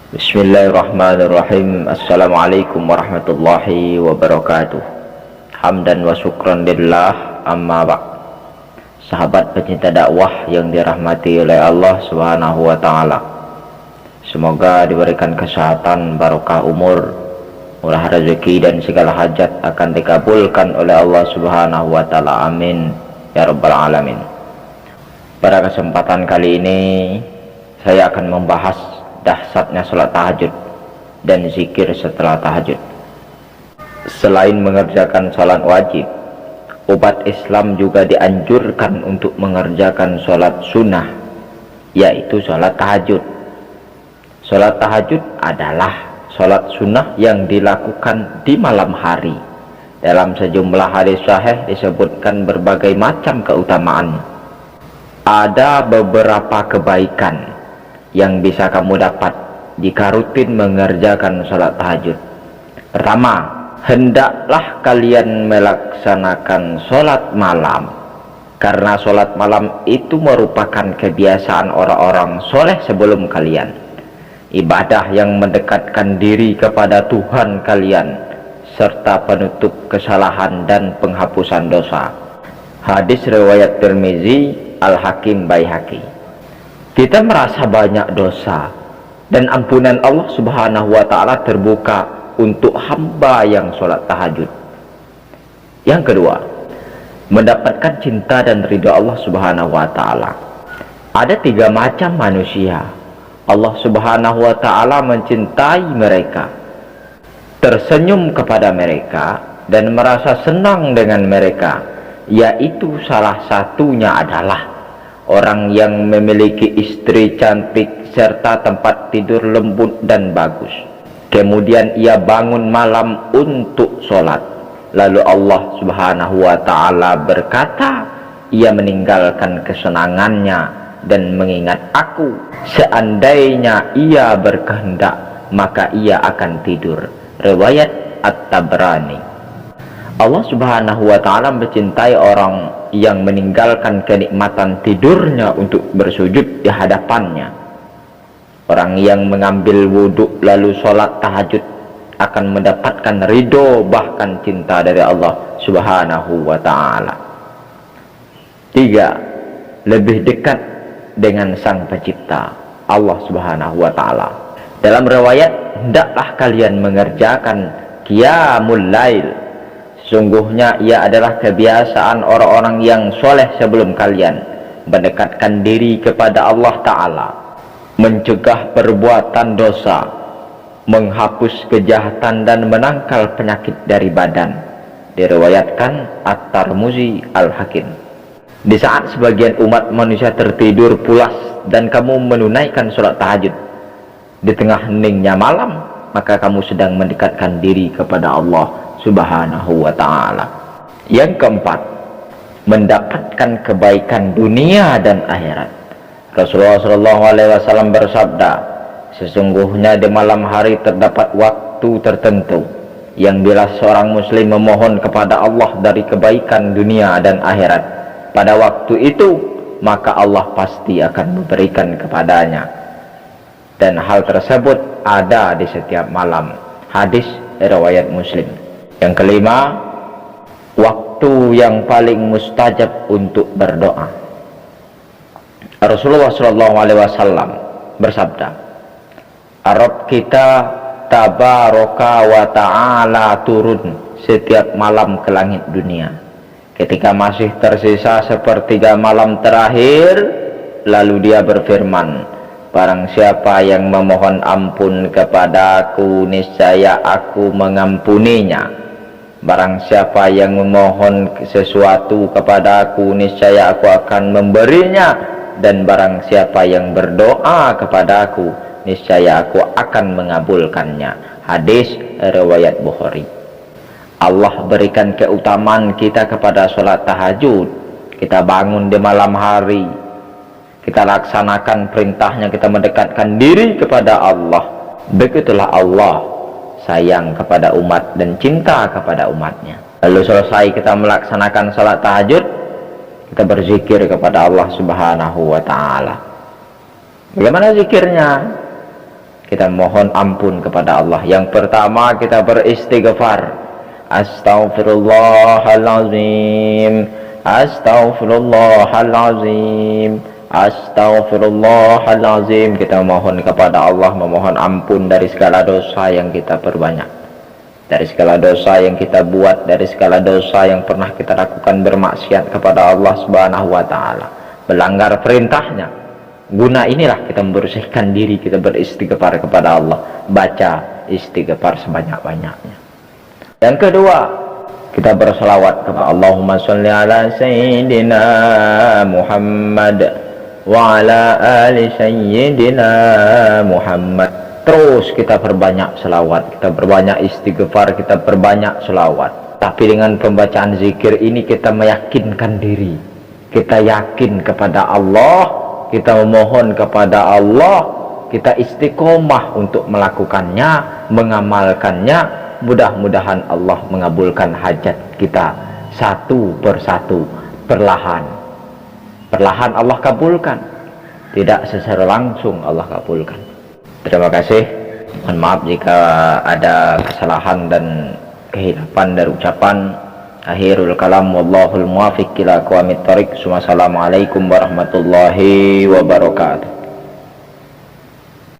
Bismillahirrahmanirrahim. Assalamualaikum warahmatullahi wabarakatuh. Hamdan wa syukran lillah, amma ba'd. Sahabat pecinta dakwah yang dirahmati oleh Allah Subhanahu wa taala. Semoga diberikan kesehatan, barokah umur, murah rezeki dan segala hajat akan dikabulkan oleh Allah Subhanahu wa taala. Amin ya rabbal alamin. Pada kesempatan kali ini saya akan membahas dahsyatnya sholat tahajud dan zikir setelah tahajud. Selain mengerjakan sholat wajib, umat Islam juga dianjurkan untuk mengerjakan sholat sunnah, yaitu sholat tahajud. Sholat tahajud adalah sholat sunnah yang dilakukan di malam hari. Dalam sejumlah hadis sahih disebutkan berbagai macam keutamaan. Ada beberapa kebaikan yang bisa kamu dapat jika rutin mengerjakan sholat tahajud. Pertama, hendaklah kalian melaksanakan sholat malam, karena sholat malam itu merupakan kebiasaan orang-orang soleh sebelum kalian, ibadah yang mendekatkan diri kepada Tuhan kalian serta penutup kesalahan dan penghapusan dosa. Hadis riwayat Tirmizi, Al-Hakim, Baihaqi. Kita merasa banyak dosa dan ampunan Allah Subhanahu wa taala terbuka untuk hamba yang sholat tahajud. Yang kedua, mendapatkan cinta dan ridha Allah Subhanahu wa taala. Ada tiga macam manusia. Allah Subhanahu wa taala mencintai mereka, tersenyum kepada mereka dan merasa senang dengan mereka, yaitu salah satunya adalah orang yang memiliki istri cantik serta tempat tidur lembut dan bagus. Kemudian ia bangun malam untuk sholat. Lalu Allah Subhanahu wa ta'ala berkata, ia meninggalkan kesenangannya dan mengingat aku. Seandainya ia berkehendak, maka ia akan tidur. Riwayat At-Tabrani. Allah Subhanahu wa ta'ala mencintai orang yang meninggalkan kenikmatan tidurnya untuk bersujud di hadapannya. Orang yang mengambil wudhu lalu sholat tahajud akan mendapatkan ridho bahkan cinta dari Allah Subhanahu wa ta'ala. Tiga, lebih dekat dengan Sang Pencipta, Allah Subhanahu wa ta'ala. Dalam riwayat, hendaklah kalian mengerjakan qiyamul lail. Sungguhnya ia adalah kebiasaan orang-orang yang soleh sebelum kalian, mendekatkan diri kepada Allah Ta'ala, mencegah perbuatan dosa, menghapus kejahatan dan menangkal penyakit dari badan. Diriwayatkan At-Tirmizi, Al-Hakim. Di saat sebagian umat manusia tertidur pulas dan kamu menunaikan sholat tahajud di tengah heningnya malam, maka kamu sedang mendekatkan diri kepada Allah Subhanahu wa ta'ala. Yang keempat, mendapatkan kebaikan dunia dan akhirat. Rasulullah SAW bersabda, sesungguhnya di malam hari terdapat waktu tertentu yang bila seorang muslim memohon kepada Allah dari kebaikan dunia dan akhirat, pada waktu itu maka Allah pasti akan memberikan kepadanya, dan hal tersebut ada di setiap malam. Hadis riwayat Muslim. Yang kelima, waktu yang paling mustajab untuk berdoa. Rasulullah SAW bersabda, Rabb kita tabaraka wa ta'ala turun setiap malam ke langit dunia. Ketika masih tersisa sepertiga malam terakhir, lalu dia berfirman, barang siapa yang memohon ampun kepadaku, niscaya aku mengampuninya. Barang siapa yang memohon sesuatu kepadaku, niscaya aku akan memberinya. Dan barang siapa yang berdoa kepadaku, niscaya aku akan mengabulkannya. Hadis riwayat Bukhari. Allah berikan keutamaan kita kepada sholat tahajud. Kita bangun di malam hari, kita laksanakan perintahnya, kita mendekatkan diri kepada Allah. Begitulah Allah sayang kepada umat dan cinta kepada umatnya. Lalu selesai kita melaksanakan salat tahajud, kita berzikir kepada Allah Subhanahu wa ta'ala. Bagaimana zikirnya? Kita mohon ampun kepada Allah. Yang pertama kita beristighfar. Astaghfirullahalazim, astaghfirullahalazim, astaghfirullahalazim. Kita mohon kepada Allah, memohon ampun dari segala dosa yang kita perbanyak, dari segala dosa yang kita buat, dari segala dosa yang pernah kita lakukan bermaksiat kepada Allah Subhanahu wa taala, melanggar perintahnya. Guna inilah kita membersihkan diri, kita beristighfar kepada Allah. Baca istighfar sebanyak-banyaknya. Dan kedua, kita berselawat kepada Allahumma sholli ala sayyidina Muhammad wa ala ali sayyidina Muhammad. Terus kita perbanyak selawat, kita perbanyak istighfar, kita perbanyak selawat. Tapi dengan pembacaan zikir ini kita meyakinkan diri, kita yakin kepada Allah, kita memohon kepada Allah, kita istiqomah untuk melakukannya, mengamalkannya. Mudah-mudahan Allah mengabulkan hajat kita satu persatu, perlahan Allah kabulkan, tidak secara langsung Allah kabulkan. Terima kasih. Mohon maaf jika ada kesalahan dan kehilapan dari ucapan. Akhirul kalam, wallahul muwaffiq ila aqwamit thoriq. Wassalamualaikum warahmatullahi wabarakatuh.